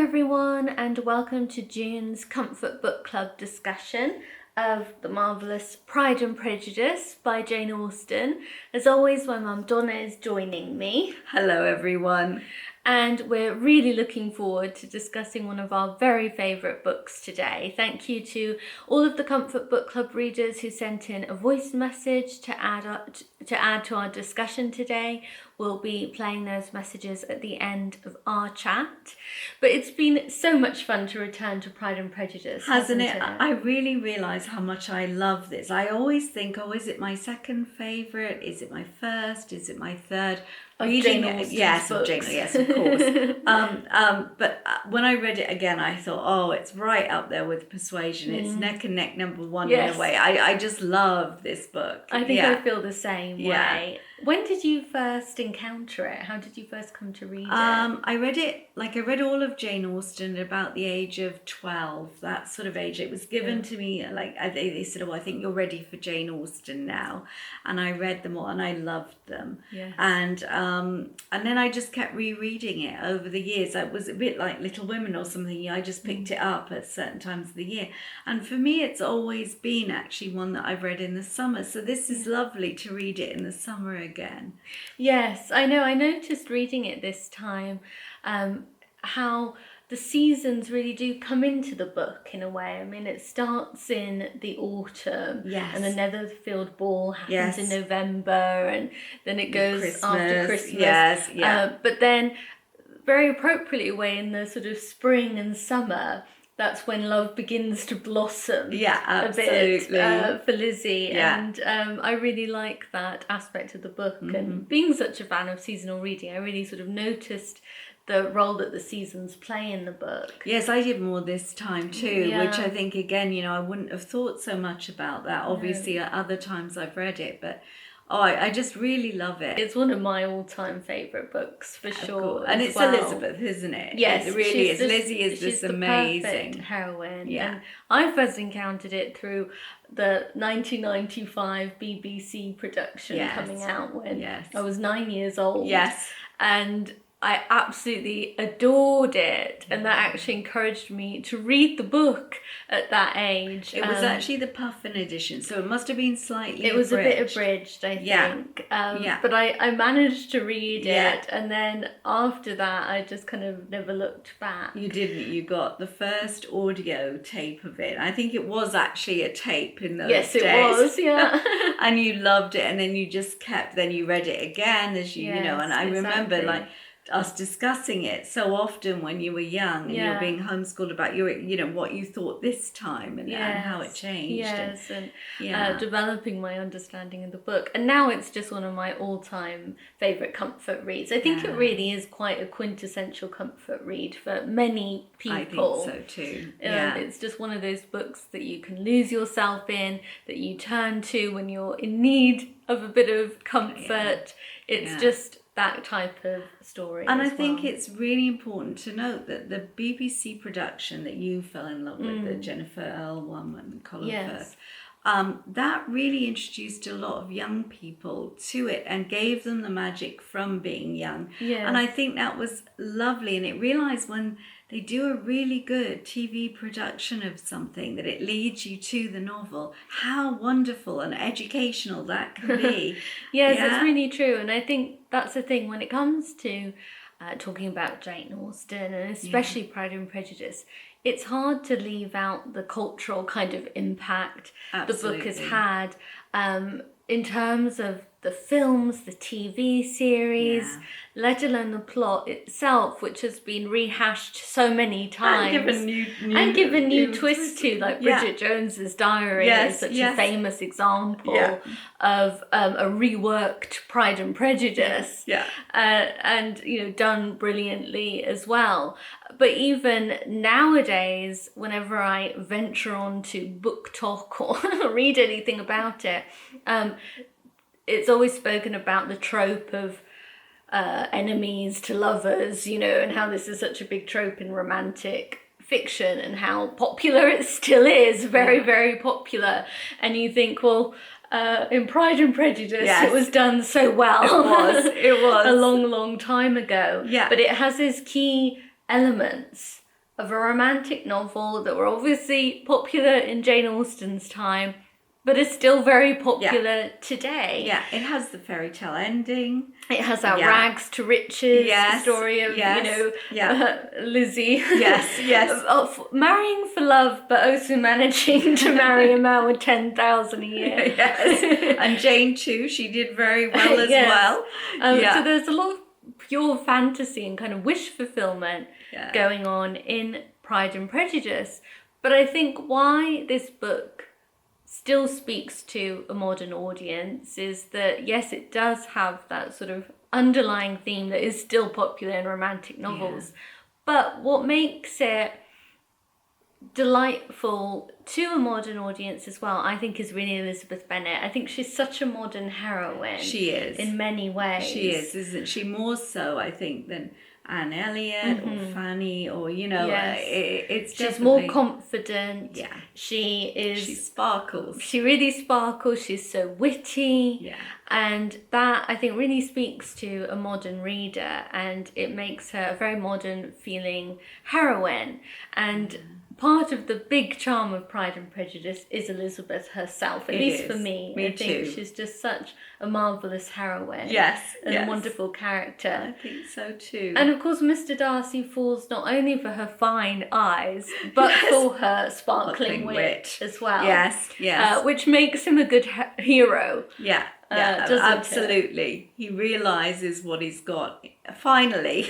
everyone, and welcome to June's Comfort Book Club discussion of the marvellous Pride and Prejudice by Jane Austen. As always, my mum Donna is joining me. Hello everyone. And we're really looking forward to discussing one of our very favourite books today. Thank you to all of the Comfort Book Club readers who sent in a voice message to add to our discussion today. We'll be playing those messages at the end of our chat. But it's been so much fun to return to Pride and Prejudice, hasn't it? I really realise how much I love this. I always think, is it my second favourite? Is it my first? Is it my third? Of Jane Austen's yes, books. Yes, of course. But when I read it again, I thought, it's right up there with Persuasion. It's neck and neck number one in a way. I just love this book. I think I feel the same way. When did you first encounter it? How did you first come to read it? I read all of Jane Austen at about the age of 12, that sort of age. It was given to me, they said, I think you're ready for Jane Austen now. And I read them all and I loved them. Yes. And then I just kept rereading it over the years. It was a bit like Little Women or something. I just picked it up at certain times of the year. And for me, it's always been actually one that I've read in the summer. So this is lovely to read it in the summer again. Yes, I know. I noticed reading it this time how the seasons really do come into the book in a way. I mean, it starts in the autumn, and the Netherfield Ball happens in November, and then it goes after Christmas. But then, very appropriately, away in the sort of spring and summer, that's when love begins to blossom a bit for Lizzie. And I really like that aspect of the book. And being such a fan of seasonal reading, I really sort of noticed the role that the seasons play in the book. Yes, I did more this time too, which I think, again, I wouldn't have thought so much about that. Obviously, at other times I've read it, but I just really love it. It's one of my all-time favourite books, for sure. And it's Elizabeth, isn't it? Yes, it really is. Lizzie is this amazing. Perfect heroine. Yeah. And I first encountered it through the 1995 BBC production coming out when I was 9 years old. Yes. And I absolutely adored it, and that actually encouraged me to read the book at that age. It was actually the Puffin edition, so it must have been slightly It was abridged. a bit abridged, I think. But I managed to read it, and then after that, I just kind of never looked back. You didn't. You got the first audio tape of it. I think it was actually a tape in those days. Yes, it was, yeah. And you loved it, and then you just then you read it again as you, and I remember us discussing it so often when you were young and you're being homeschooled about your, what you thought this time and how it changed. Yes, and developing my understanding of the book. And now it's just one of my all-time favourite comfort reads. I think it really is quite a quintessential comfort read for many people. I think so too. It's just one of those books that you can lose yourself in, that you turn to when you're in need of a bit of comfort. It's just that type of story. And I think it's really important to note that the BBC production that you fell in love with, the Jennifer Earl one and Colin Firth, that really introduced a lot of young people to it and gave them the magic from being young. And I think that was lovely. And it realised when they do a really good TV production of something that it leads you to the novel, how wonderful and educational that can be. Yes, it's really true. And I think that's the thing when it comes to talking about Jane Austen and especially Pride and Prejudice. It's hard to leave out the cultural kind of impact the book has had in terms of the films, the TV series, let alone the plot itself, which has been rehashed so many times. And given new twists to, like Bridget Jones's Diary is such a famous example of a reworked Pride and Prejudice. And, done brilliantly as well. But even nowadays, whenever I venture on to book talk or read anything about it, it's always spoken about the trope of enemies to lovers, and how this is such a big trope in romantic fiction and how popular it still is, very, very popular. And you think, well, in Pride and Prejudice, it was done so well. It was. a long, long time ago. Yeah. But it has these key elements of a romantic novel that were obviously popular in Jane Austen's time, but is still very popular today. Yeah, it has the fairy tale ending. It has that rags to riches story of, Lizzie. Yes. Marrying for love, but also managing to marry a man with 10,000 a year. Yes. And Jane too, she did very well as well. So there's a lot of pure fantasy and kind of wish fulfillment going on in Pride and Prejudice. But I think why this book still speaks to a modern audience is that, yes, it does have that sort of underlying theme that is still popular in romantic novels. But what makes it delightful to a modern audience as well, I think, is really Elizabeth Bennet. I think she's such a modern heroine. She is. In many ways. She is, isn't she? More so, I think, than Anne Elliot or Fanny or, it's she's definitely more confident. Yeah. She sparkles. She really sparkles. She's so witty. Yeah. And that, I think, really speaks to a modern reader, and it makes her a very modern feeling heroine. And part of the big charm of Pride and Prejudice is Elizabeth herself, at least for me. I think she's just such a marvellous heroine. Yes. And a wonderful character. I think so too. And of course, Mr. Darcy falls not only for her fine eyes, but for her sparkling wit as well. Yes. Which makes him a good hero. Yeah. Absolutely. He realizes what he's got finally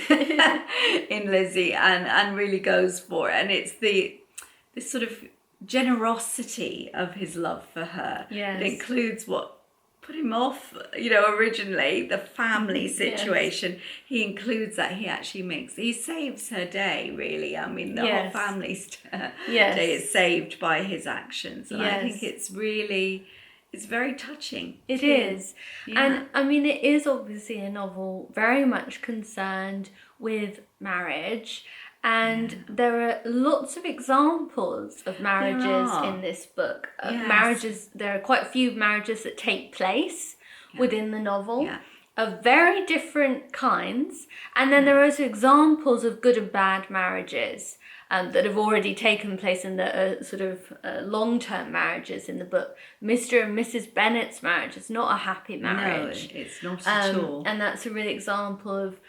in Lizzie and really goes for it. And it's this sort of generosity of his love for her. Yes. It includes what put him off, originally, the family situation. Yes. He includes that. He saves her day, really. I mean, the whole family's day is saved by his actions. And I think it's very touching. It is. Yeah. And I mean, it is obviously a novel very much concerned with marriage. And there are lots of examples of marriages in this book. There are quite a few marriages that take place within the novel of very different kinds. And then there are also examples of good and bad marriages that have already taken place in the sort of long-term marriages in the book. Mr. and Mrs. Bennet's marriage is not a happy marriage. No, it's not at all. And that's a real example of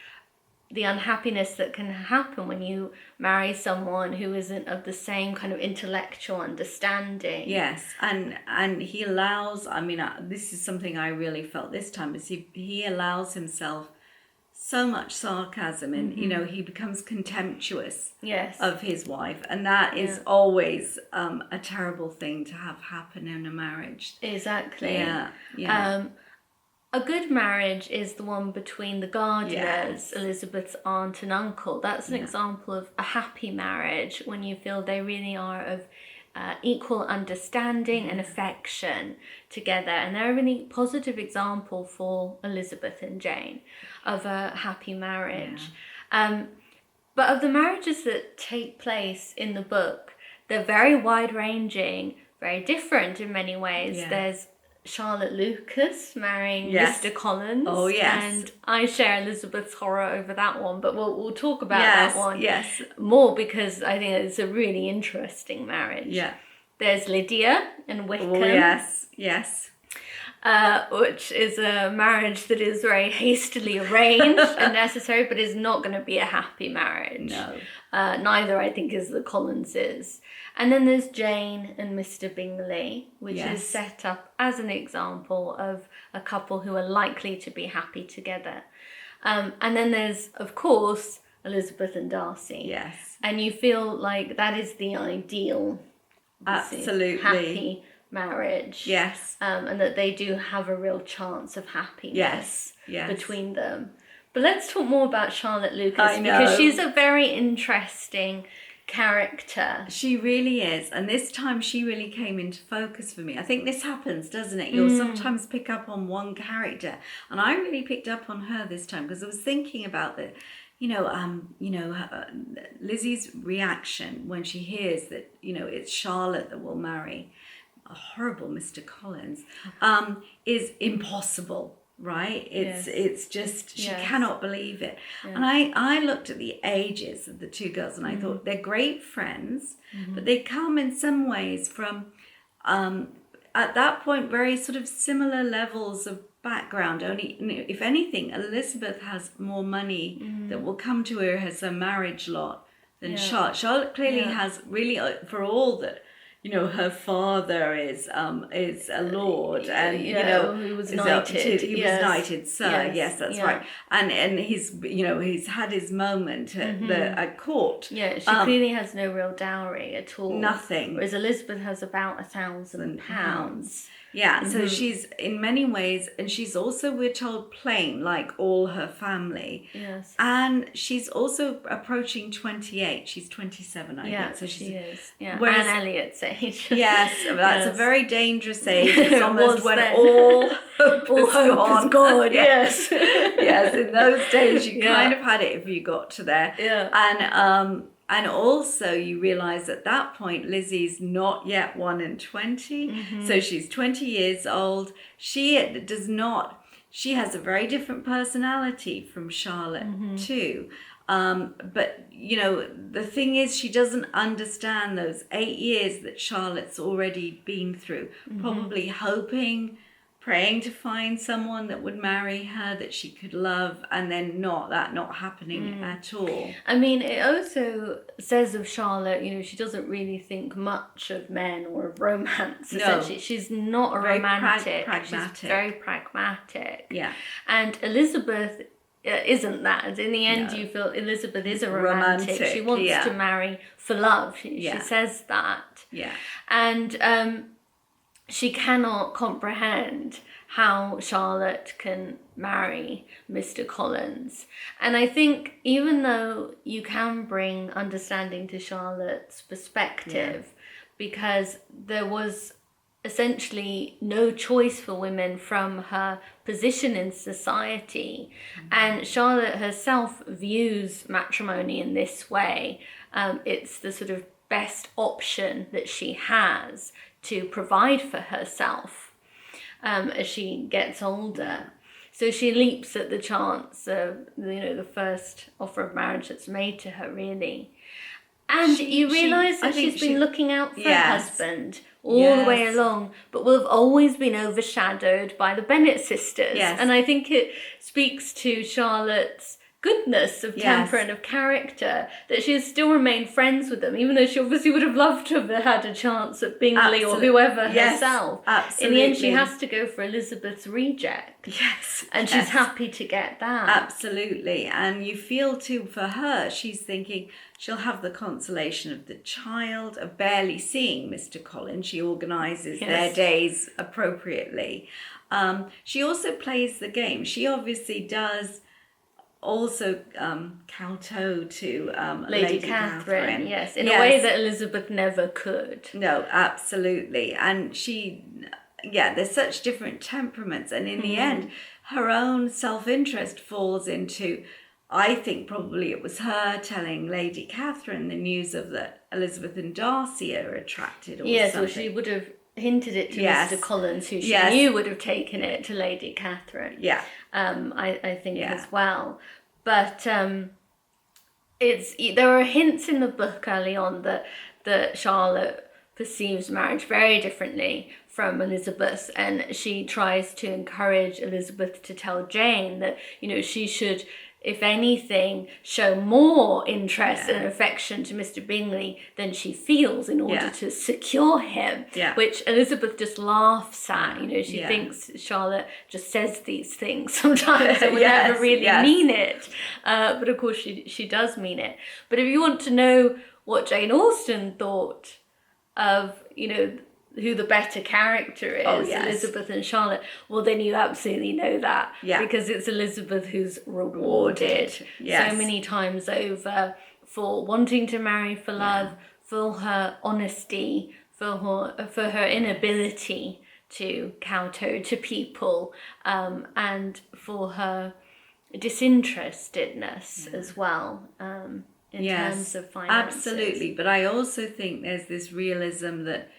the unhappiness that can happen when you marry someone who isn't of the same kind of intellectual understanding. Yes, and he allows, this is something I really felt this time, is he allows himself so much sarcasm and, he becomes contemptuous of his wife. And that is always a terrible thing to have happen in a marriage. Exactly. Yeah. A good marriage is the one between the Gardias, Elizabeth's aunt and uncle. That's an example of a happy marriage when you feel they really are of equal understanding and affection together. And they're a really positive example for Elizabeth and Jane of a happy marriage. But of the marriages that take place in the book, they're very wide-ranging, very different in many ways. There's Charlotte Lucas marrying Mr. Collins. Oh, yes. And I share Elizabeth's horror over that one, but we'll talk about that one Yes. more because I think it's a really interesting marriage. Yeah. There's Lydia and Wickham. Oh, yes. Which is a marriage that is very hastily arranged and necessary, but is not going to be a happy marriage. No. Neither, I think, is the Collinses. And then there's Jane and Mr. Bingley, which is set up as an example of a couple who are likely to be happy together. And then there's, of course, Elizabeth and Darcy. Yes. And you feel like that is the ideal, absolutely happy marriage. Yes. And that they do have a real chance of happiness between them. But let's talk more about Charlotte Lucas because she's a very interesting character. She really is, and this time she really came into focus for me. I think this happens, doesn't it? You'll sometimes pick up on one character, and I really picked up on her this time because I was thinking about Lizzie's reaction when she hears that it's Charlotte that will marry a horrible Mr. Collins is impossible. right? It's just, she cannot believe it. And I looked at the ages of the two girls, and I thought they're great friends, but they come in some ways from, at that point, very sort of similar levels of background. Only, if anything, Elizabeth has more money that will come to her as a marriage lot than Charlotte. Charlotte clearly has really, for all that, her father is a lord, and he was knighted. He was knighted, sir. Yes, that's right. And he's he's had his moment at court. Yeah, she clearly has no real dowry at all. Nothing. Whereas Elizabeth has about £1,000. Yeah, so she's in many ways, and she's also, we're told, plain, like all her family. Yes. And she's also approaching 28. She's 27, I think. So she is. Yeah. Whereas, Anne Elliot's age. Yes, that's a very dangerous age. It's almost when all hope is gone. Yes. Yes, in those days you kind of had it if you got to there. Yeah. And also you realise at that point Lizzie's not yet 1 and 20, so she's 20 years old. She has a very different personality from Charlotte too. But the thing is, she doesn't understand those 8 years that Charlotte's already been through, probably hoping, praying to find someone that would marry her, that she could love, and then not happening at all. I mean, it also says of Charlotte, she doesn't really think much of men or of romance. Essentially, she's not a romantic. Pragmatic. She's very pragmatic. Yeah. And Elizabeth isn't that. In the end, you feel Elizabeth is a romantic. She wants to marry for love. She says that. Yeah. And she cannot comprehend how Charlotte can marry Mr. Collins. And I think even though you can bring understanding to Charlotte's perspective, because there was essentially no choice for women from her position in society, and Charlotte herself views matrimony in this way. It's the sort of best option that she has to provide for herself as she gets older. So she leaps at the chance of the first offer of marriage that's made to her, really. And you realise that she's been looking out for her husband all the way along, but will have always been overshadowed by the Bennet sisters. Yes. And I think it speaks to Charlotte's goodness of temper and of character, that she has still remained friends with them, even though she obviously would have loved to have had a chance at Bingley or whoever herself. Absolutely. In the end, she has to go for Elizabeth's reject. Yes. And she's happy to get that. Absolutely. And you feel too for her, she's thinking she'll have the consolation of the child, of barely seeing Mr. Collins. She organises their days appropriately. She also plays the game. She obviously does also kowtow to Lady Catherine. Yes, in a way that Elizabeth never could. No, absolutely. And there's such different temperaments, and in the end her own self-interest falls into, I think probably it was her telling Lady Catherine the news of that Elizabeth and Darcy are attracted or something. Yes, or she would have hinted it to Mr. Collins, who she knew would have taken it to Lady Catherine. Yeah. I think as well. But there are hints in the book early on that Charlotte perceives marriage very differently from Elizabeth, and she tries to encourage Elizabeth to tell Jane that she should, if anything, show more interest and affection to Mr. Bingley than she feels in order to secure him, which Elizabeth just laughs at. She thinks Charlotte just says these things sometimes and would never really mean it. But of course she does mean it. But if you want to know what Jane Austen thought of, who the better character is, Elizabeth and Charlotte, well, then you absolutely know that. Yeah. Because it's Elizabeth who's rewarded so many times over for wanting to marry for love, for her honesty, for her inability to kowtow to people, and for her disinterestedness as well, in terms of finances. Absolutely. But I also think there's this realism that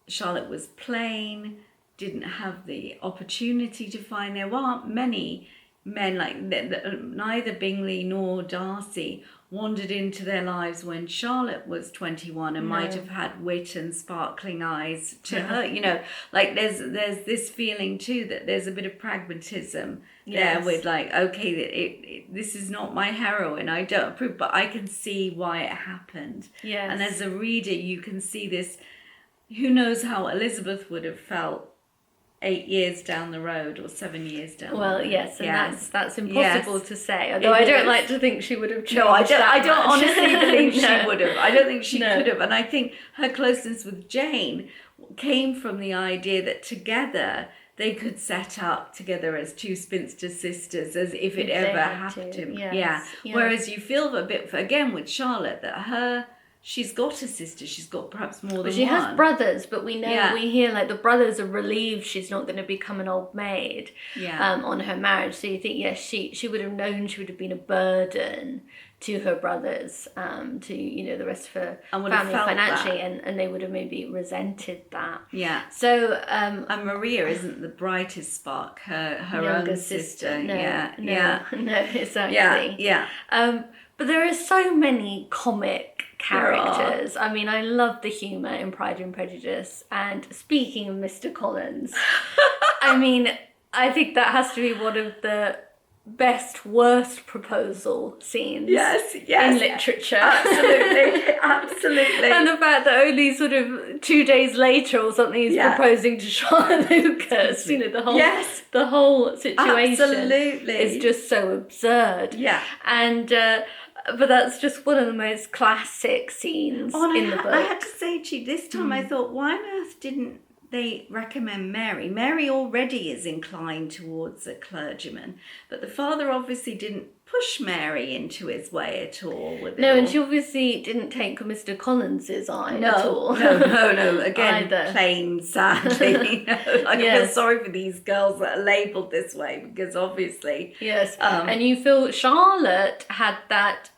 Charlotte was plain, didn't have the opportunity to find. There aren't many men like neither Bingley nor Darcy wandered into their lives when Charlotte was 21 and might have had wit and sparkling eyes to her. You know, like there's this feeling too that there's a bit of pragmatism there with like, okay, this is not my heroine, I don't approve, but I can see why it happened. Yes. And as a reader, you can see this. Who knows how Elizabeth would have felt 8 years down the road or 7 years down the road. Well, yes, and that's impossible to say. Although I don't like to think she would have changed. No, I don't much. honestly believe she would have. I don't think she could have. And I think her closeness with Jane came from the idea that together they could set up together as two spinster sisters, as if it ever happened to. Yes. Whereas you feel a bit, again, with Charlotte, that she's got a sister. She's got perhaps more than one. She has brothers, but we know we hear like the brothers are relieved she's not going to become an old maid on her marriage. So you think she would have known she would have been a burden to her brothers, to the rest of her family financially, and they would have maybe resented that. Yeah. So and Maria isn't the brightest spark. Her younger own sister. No, No, exactly. Yeah. But there are so many comic characters. I mean, I love the humour in Pride and Prejudice. And speaking of Mr. Collins, I mean, I think that has to be one of the best worst proposal scenes in literature. Absolutely. And the fact that only sort of 2 days later or something he's proposing to Charlotte Lucas, the whole situation is just so absurd. Yeah. And but that's just one of the most classic scenes in the book. I had to say to you, this time I thought, why on earth didn't they recommend Mary? Mary already is inclined towards a clergyman, but the father obviously didn't push Mary into his way at all. And she obviously didn't take Mr. Collins's eye at all. No. Again, plain sadly. I feel sorry for these girls that are labelled this way because obviously. Yes, and you feel Charlotte had that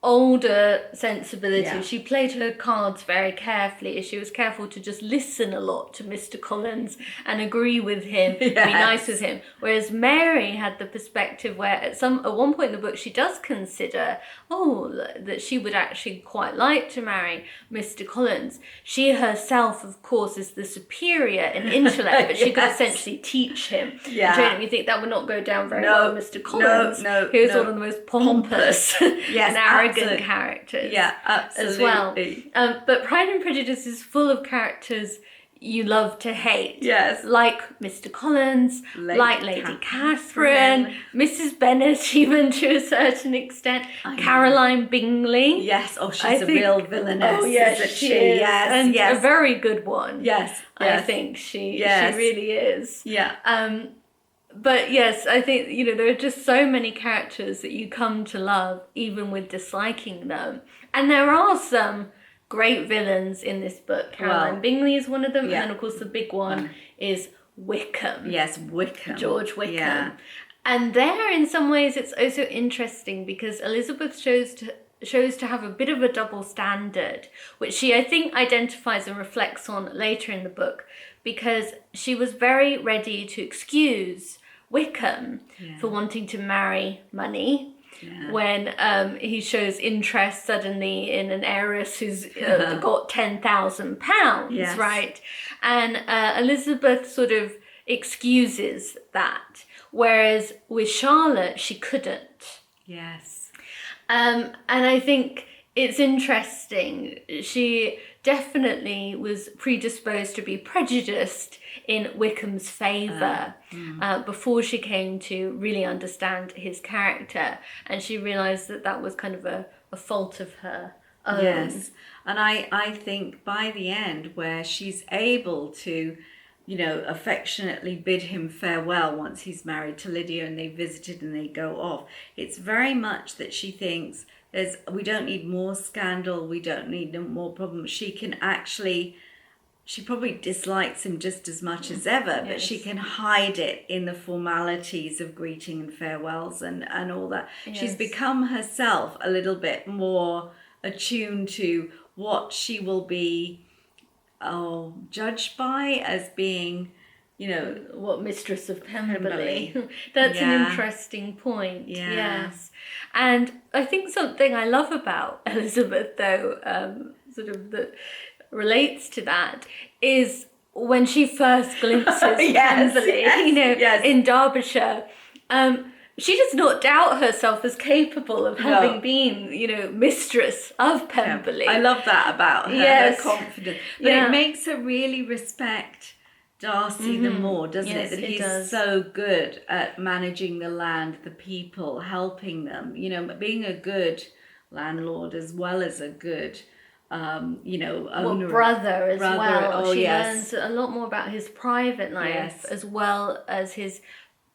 older sensibility. Yeah. She played her cards very carefully. She was careful to just listen a lot to Mr. Collins and agree with him, be nice with him. Whereas Mary had the perspective where at one point in the book she does consider that she would actually quite like to marry Mr. Collins. She herself, of course, is the superior in intellect, but she could essentially teach him. Yeah. And you think that would not go down very well with Mr. Collins, who is one of the most pompous and arrogant characters as well. But Pride and Prejudice is full of characters you love to hate. Yes. Like Mr. Collins, like Lady Catherine, Mrs. Bennet, even to a certain extent, Caroline Bingley. Yes, she's a real villainess. Oh, yes, isn't she is. Yes, and a very good one. Yes. I think she really is. Yeah. But yes, I think, there are just so many characters that you come to love, even with disliking them. And there are some great villains in this book. Caroline Bingley is one of them. Yeah. And then, of course, the big one is Wickham. Yes, Wickham. George Wickham. Yeah. And there, in some ways, it's also interesting because Elizabeth shows to have a bit of a double standard, which she, I think, identifies and reflects on later in the book, because she was very ready to excuse Wickham for wanting to marry money. Yeah. When he shows interest suddenly in an heiress who's got £10,000, right? And Elizabeth sort of excuses that, whereas with Charlotte, she couldn't. Yes. And I think it's interesting. She definitely was predisposed to be prejudiced in Wickham's favour before she came to really understand his character, and she realised that was kind of a fault of her own. Yes, and I think by the end, where she's able to, affectionately bid him farewell once he's married to Lydia and they visited and they go off, it's very much that she thinks we don't need more scandal, we don't need more problems. She probably dislikes him just as much as ever, but she can hide it in the formalities of greeting and farewells and all that. Yes. She's become herself a little bit more attuned to what she will be judged by as being, what, mistress of Pemberley. That's an interesting point. Yes. And I think something I love about Elizabeth, though, sort of that relates to that, is when she first glimpses Pemberley, in Derbyshire, she does not doubt herself as capable of having been, mistress of Pemberley. I love that about her, her confidence. But it makes her really respect Darcy the more, doesn't it? That he's so good at managing the land, the people, helping them, being a good landlord as well as a good owner. Brother as well. She learns a lot more about his private life as well as his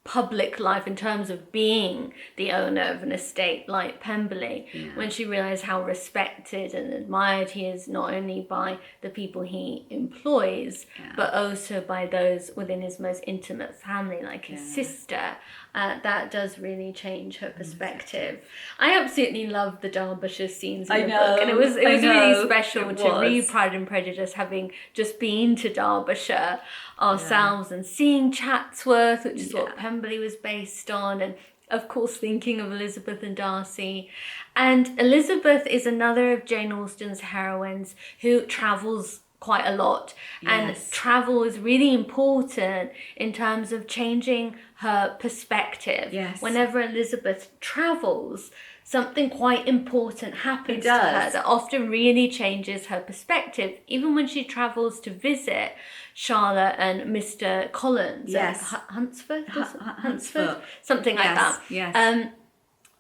public life in terms of being the owner of an estate like Pemberley, when she realised how respected and admired he is, not only by the people he employs, but also by those within his most intimate family, like his sister. That does really change her perspective. I absolutely love the Derbyshire scenes in the book, and it was really special to read Pride and Prejudice, having just been to Derbyshire ourselves and seeing Chatsworth, which is what Pemberley was based on, and of course thinking of Elizabeth and Darcy. And Elizabeth is another of Jane Austen's heroines who travels quite a lot, and travel is really important in terms of changing her perspective. Whenever Elizabeth travels, something quite important happens to her that often really changes her perspective. Even when she travels to visit Charlotte and Mr. Collins at Hunsford, something like that.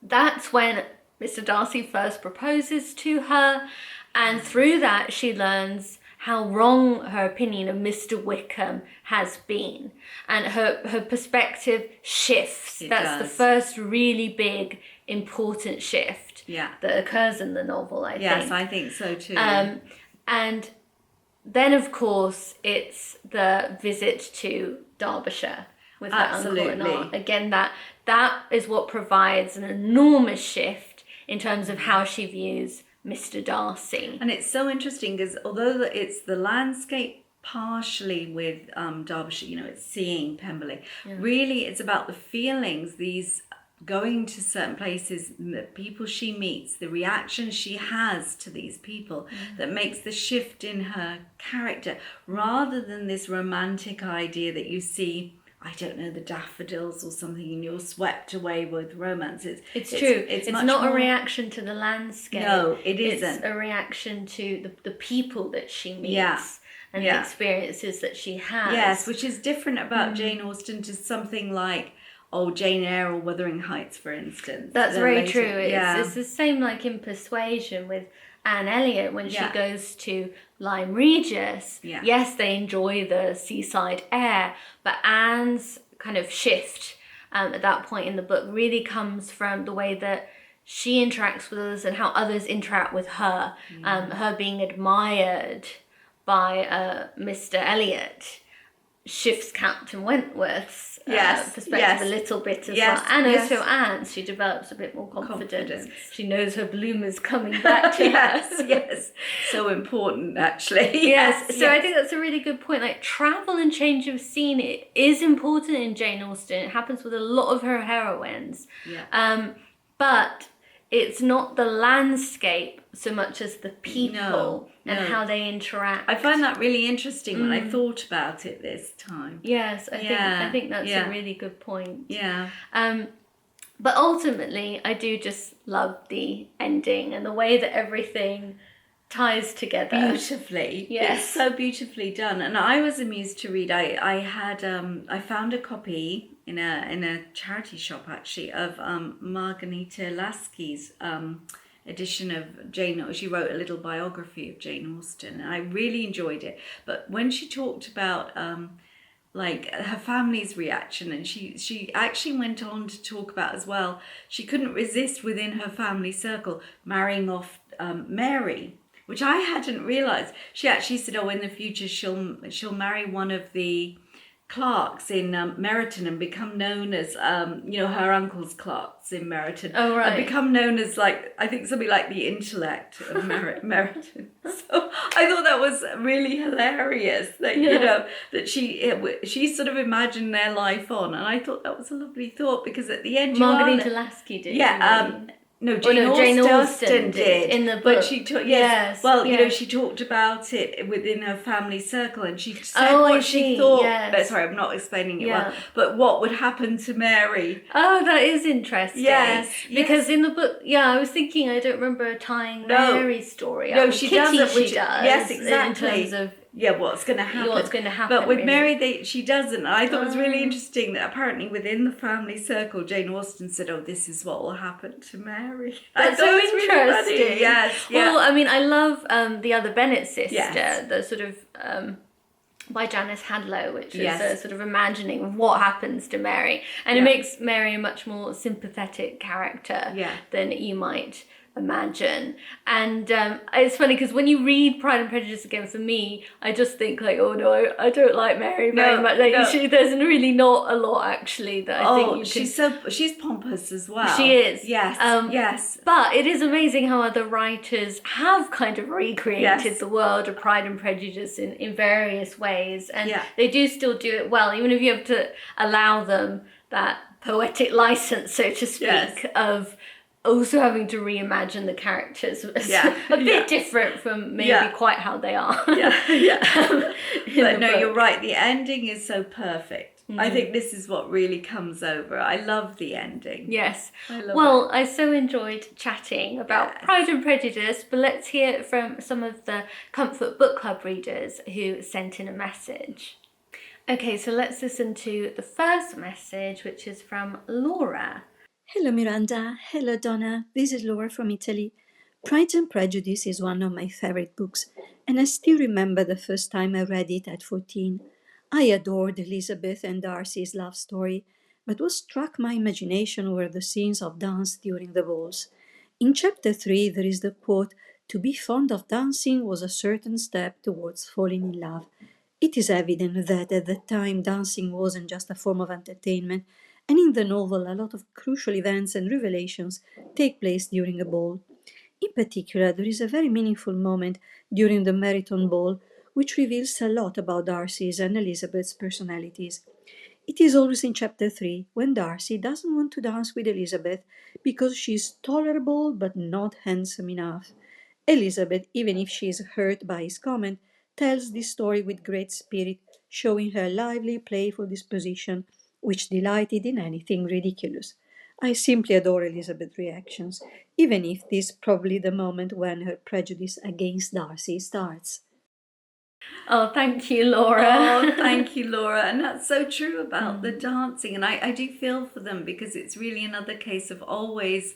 That's when Mr. Darcy first proposes to her, and through that she learns how wrong her opinion of Mr. Wickham has been, and her perspective shifts. That's the first really big, important shift that occurs in the novel, I think. Yes, I think so too. And then, of course, it's the visit to Derbyshire with her uncle and aunt. Again, that is what provides an enormous shift in terms of how she views Mr. Darcy. And it's so interesting because although it's the landscape partially with Derbyshire, it's seeing Pemberley, really it's about the feelings, these going to certain places, the people she meets, the reaction she has to these people that makes the shift in her character, rather than this romantic idea that you see, I don't know, the daffodils or something, and you're swept away with romance. It's true. It's not a reaction to the landscape. No, it isn't. It's a reaction to the people that she meets and the experiences that she has. Yes, which is different about Jane Austen to something like Jane Eyre or Wuthering Heights, for instance. That's very true. It's the same like in Persuasion with Anne Elliot when she goes to Lyme Regis. Yes, they enjoy the seaside air, but Anne's kind of shift at that point in the book really comes from the way that she interacts with others and how others interact with her. Her being admired by Mr. Elliot shifts Captain Wentworth's perspective a little bit as well. And also Anne's, she develops a bit more confidence. She knows her bloom is coming back to her. Yes. So important, actually. So I think that's a really good point. Like, travel and change of scene, it is important in Jane Austen. It happens with a lot of her heroines. But it's not the landscape so much as the people and how they interact. I find that really interesting when I thought about it this time. Yes, I think that's a really good point. But ultimately, I do just love the ending and the way that everything ties together beautifully. It's so beautifully done. And I was amused to read. I found a copy in a charity shop actually of Margarita Lasky's edition of Jane. She wrote a little biography of Jane Austen, and I really enjoyed it. But when she talked about like her family's reaction, and she actually went on to talk about as well, she couldn't resist within her family circle marrying off Mary, which I hadn't realised. She actually said, in the future she'll marry one of the clerks in Meryton and become known as, her uncle's clerks in Meryton. Oh, right. And become known as, I think something like the intellect of Meryton. So I thought that was really hilarious that, that she sort of imagined their life on. And I thought that was a lovely thought because at the end, Margarita Lasky did. Yeah. No, Jane Austen did in the book. But she talked, she talked about it within her family circle, and she said what she thought. Yes. But sorry, I'm not explaining it well. But what would happen to Mary? Oh, that is interesting. Yes, because in the book, I was thinking I don't remember tying Mary's story. No, she doesn't. She does. Yes, exactly. In terms of what's going to happen. But with Mary, she doesn't. And I thought it was really interesting that apparently within the family circle, Jane Austen said, "Oh, this is what will happen to Mary." That's so interesting. Really yes. Yeah. Well, I mean, I love the other Bennet sister, the sort of by Janice Hadlow, which is a sort of imagining of what happens to Mary, and it makes Mary a much more sympathetic character than you might imagine. And it's funny because when you read Pride and Prejudice again, for me, I just think oh no, I don't like Mary very much. There's really not a lot actually that I think you can... she's pompous as well. She is. Yes. Yes. But it is amazing how other writers have kind of recreated the world of Pride and Prejudice in various ways, and they do still do it well, even if you have to allow them that poetic license, so to speak, of also having to reimagine the characters as a bit different from maybe quite how they are. But no, you're right. The ending is so perfect. I think this is what really comes over. I love the ending. Yes. I so enjoyed chatting about Pride and Prejudice, but let's hear from some of the Comfort Book Club readers who sent in a message. Okay, so let's listen to the first message, which is from Laura. Hello Miranda, hello Donna, this is Laura from Italy. Pride and Prejudice is one of my favorite books, and I still remember the first time I read it at 14. I adored Elizabeth and Darcy's love story, but what struck my imagination were the scenes of dance during the balls. In chapter 3 there is the quote, "To be fond of dancing was a certain step towards falling in love." It is evident that at that time dancing wasn't just a form of entertainment, and in the novel a lot of crucial events and revelations take place during a ball. In particular, there is a very meaningful moment during the Meryton ball which reveals a lot about Darcy's and Elizabeth's personalities. It is always in chapter 3 when Darcy doesn't want to dance with Elizabeth because she is tolerable but not handsome enough. Elizabeth, even if she is hurt by his comment, tells this story with great spirit, showing her lively, playful disposition, which delighted in anything ridiculous. I simply adore Elizabeth's reactions, even if this is probably the moment when her prejudice against Darcy starts. Oh, thank you, Laura. Oh, thank you, Laura. And that's so true about the dancing. And I do feel for them because it's really another case of always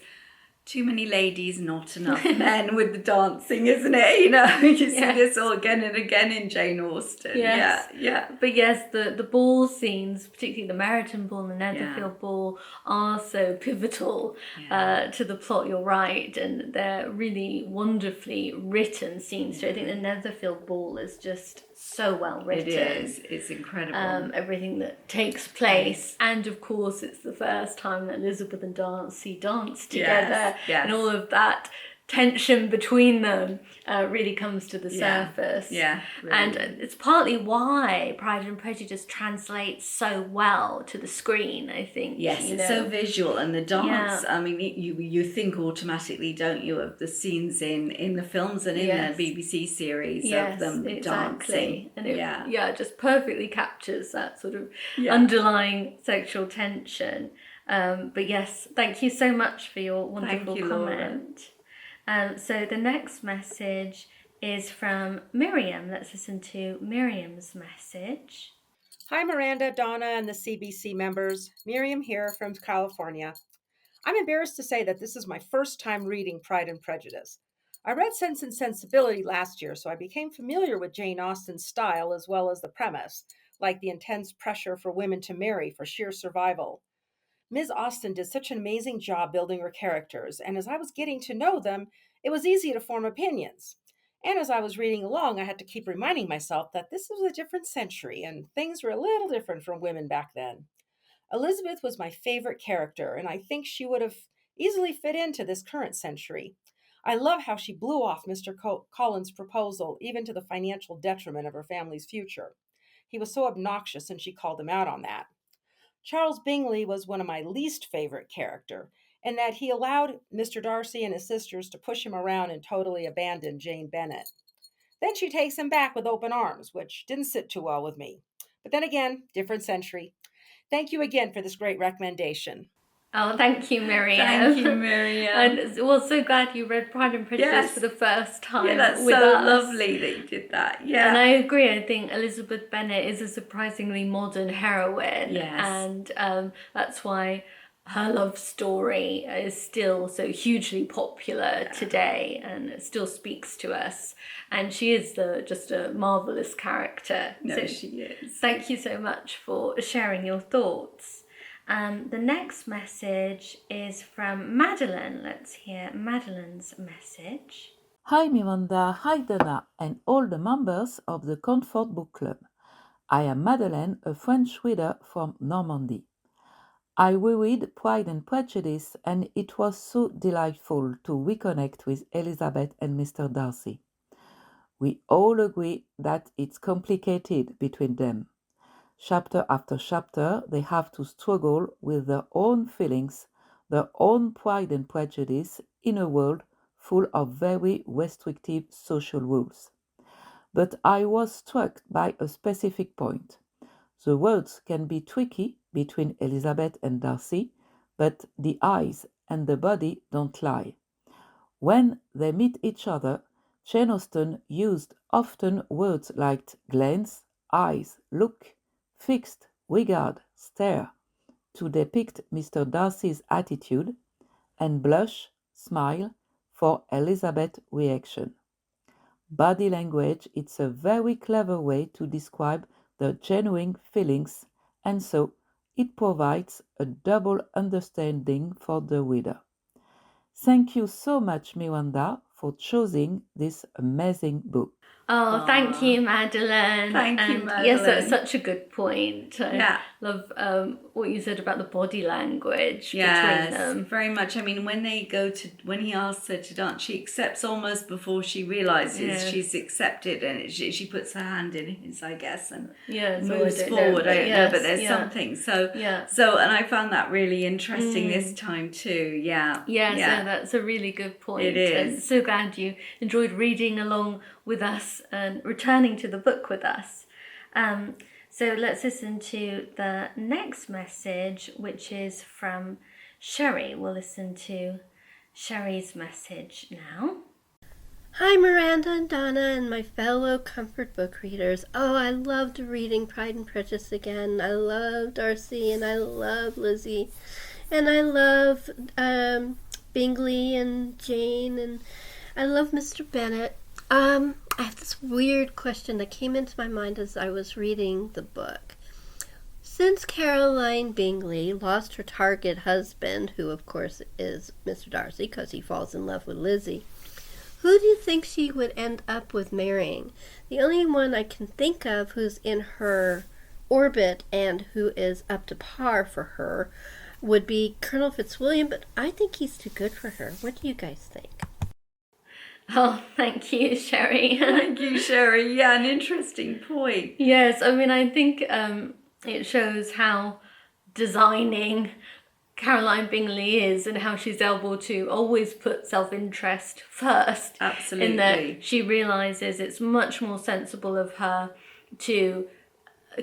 too many ladies, not enough men with the dancing, isn't it? You see this all again and again in Jane Austen. Yes. Yeah. But yes, the ball scenes, particularly the Meryton ball and the Netherfield ball, are so pivotal to the plot, you're right. And they're really wonderfully written scenes. So I think the Netherfield ball is just so well written. It is. It's incredible. Everything that takes place. And of course, it's the first time that Elizabeth and Darcy dance together. Yes. And all of that tension between them really comes to the surface. Yeah. Really. And it's partly why Pride and Prejudice translates so well to the screen, I think. Yes, it's so visual, and the dance, I mean, you think automatically, don't you, of the scenes in the films and in the BBC series of them dancing. And it just perfectly captures that sort of underlying sexual tension. But yes, thank you so much for your wonderful comment. So the next message is from Myriam. Let's listen to Myriam's message. Hi, Miranda, Donna, and the CBC members. Myriam here from California. I'm embarrassed to say that this is my first time reading Pride and Prejudice. I read Sense and Sensibility last year, so I became familiar with Jane Austen's style as well as the premise, like the intense pressure for women to marry for sheer survival. Ms. Austen did such an amazing job building her characters, and as I was getting to know them, it was easy to form opinions. And as I was reading along, I had to keep reminding myself that this was a different century and things were a little different from women back then. Elizabeth was my favorite character, and I think she would have easily fit into this current century. I love how she blew off Mr. Collins' proposal, even to the financial detriment of her family's future. He was so obnoxious, and she called him out on that. Charles Bingley was one of my least favorite character, in that he allowed Mr. Darcy and his sisters to push him around and totally abandon Jane Bennet. Then she takes him back with open arms, which didn't sit too well with me. But then again, different century. Thank you again for this great recommendation. Oh, thank you, Myriam. Thank you, Myriam. And we're so glad you read Pride and Prejudice for the first time. Yeah, that's with so us. lovely that you did that. Yeah. And I agree. I think Elizabeth Bennet is a surprisingly modern heroine. Yes. And that's why her love story is still so hugely popular today, and it still speaks to us. And she is just a marvellous character. No, so she is. Thank you so much for sharing your thoughts. The next message is from Madeleine. Let's hear Madeleine's message. Hi Miranda, hi Donna, and all the members of the Comfort Book Club. I am Madeleine, a French reader from Normandy. I reread Pride and Prejudice, and it was so delightful to reconnect with Elizabeth and Mr. Darcy. We all agree that it's complicated between them. Chapter after chapter, they have to struggle with their own feelings, their own pride and prejudice in a world full of very restrictive social rules. But I was struck by a specific point. The words can be tricky between Elizabeth and Darcy, but the eyes and the body don't lie. When they meet each other, Jane Austen used often words like glance, eyes, look, fixed, regard, stare, to depict Mr. Darcy's attitude, and blush, smile, for Elizabeth's reaction. Body language is a very clever way to describe the genuine feelings, and so it provides a double understanding for the reader. Thank you so much, Miranda, for choosing this amazing book. Oh, thank you, Madeleine. Thank you, Madeleine. Yes, that's such a good point. Yeah. I love what you said about the body language between Yes, them. very much. I mean, when he asks her to dance, she accepts almost before she realizes she's accepted, and she puts her hand in his, I guess, and moves forward. I don't know, but there's something. So, and I found that really interesting this time too. Yeah. So that's a really good point. It is. And so glad you enjoyed reading along with us and returning to the book with us. So let's listen to the next message, which is from Sherri. We'll listen to Sherri's message now. Hi, Miranda and Donna and my fellow comfort book readers. Oh, I loved reading Pride and Prejudice again. I love Darcy and I love Lizzie. And I love Bingley and Jane, and I love Mr. Bennet. I have this weird question that came into my mind as I was reading the book. Since Caroline Bingley lost her target husband, who of course is Mr. Darcy because he falls in love with Lizzie, who do you think she would end up with marrying? The only one I can think of who's in her orbit and who is up to par for her would be Colonel Fitzwilliam, but I think he's too good for her. What do you guys think? Oh, thank you, Sherri. Thank you, Sherri. Yeah, an interesting point. Yes, I mean, I think it shows how designing Caroline Bingley is and how she's able to always put self-interest first. Absolutely. In that she realises it's much more sensible of her to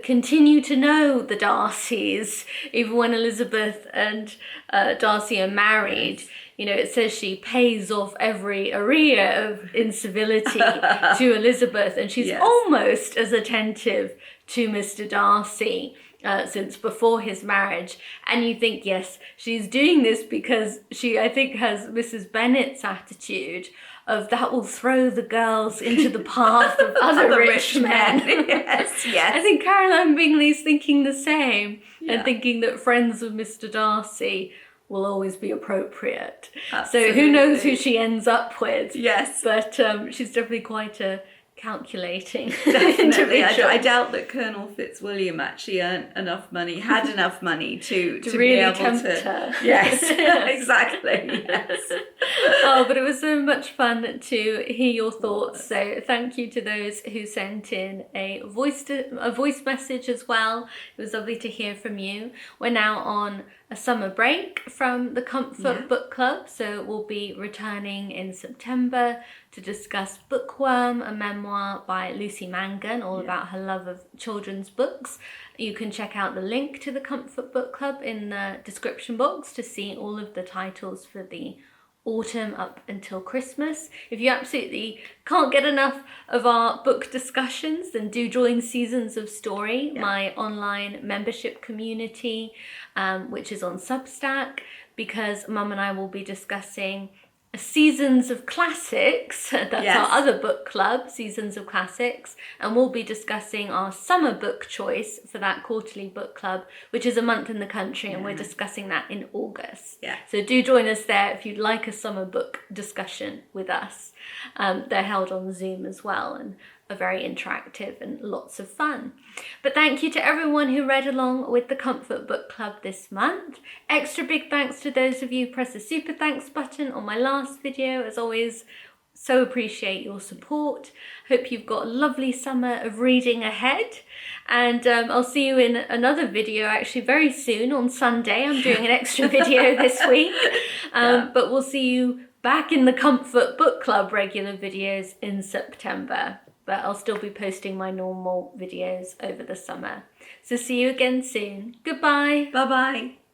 continue to know the Darcys, even when Elizabeth and Darcy are married. You know, it says she pays off every area of incivility to Elizabeth, and she's almost as attentive to Mr. Darcy since before his marriage. And you think, yes, she's doing this because she, I think, has Mrs. Bennet's attitude of that will throw the girls into the path of other rich men. Yes. I think Caroline Bingley's thinking the same and thinking that friends of Mr. Darcy will always be appropriate. Absolutely. So who knows who she ends up with. Yes. But she's definitely quite a calculating Definitely. individual. I doubt that Colonel Fitzwilliam actually had enough money to really be able tempt to her. Yes. Exactly. Yes. Oh, but it was so much fun to hear your thoughts. So thank you to those who sent in a voice message as well. It was lovely to hear from you. We're now on a summer break from the Comfort Book Club, so we'll be returning in September to discuss Bookworm, a memoir by Lucy Mangan, all about her love of children's books. You can check out the link to the Comfort Book Club in the description box to see all of the titles for the autumn up until Christmas. If you absolutely can't get enough of our book discussions, then do join Seasons of Story, my online membership community, which is on Substack, because Mum and I will be discussing Seasons of Classics. That's our other book club, Seasons of Classics, and we'll be discussing our summer book choice for that quarterly book club, which is a month in the country, and we're discussing that in August. So do join us there if you'd like a summer book discussion with us. They're held on Zoom as well, and are very interactive and lots of fun. But thank you to everyone who read along with the Comfort Book Club this month. Extra big thanks to those of you who pressed the super thanks button on my last video. As always, so appreciate your support. Hope you've got a lovely summer of reading ahead. And I'll see you in another video actually very soon on Sunday. I'm doing an extra video this week. But we'll see you back in the Comfort Book Club regular videos in September. But I'll still be posting my normal videos over the summer. So see you again soon. Goodbye. Bye-bye.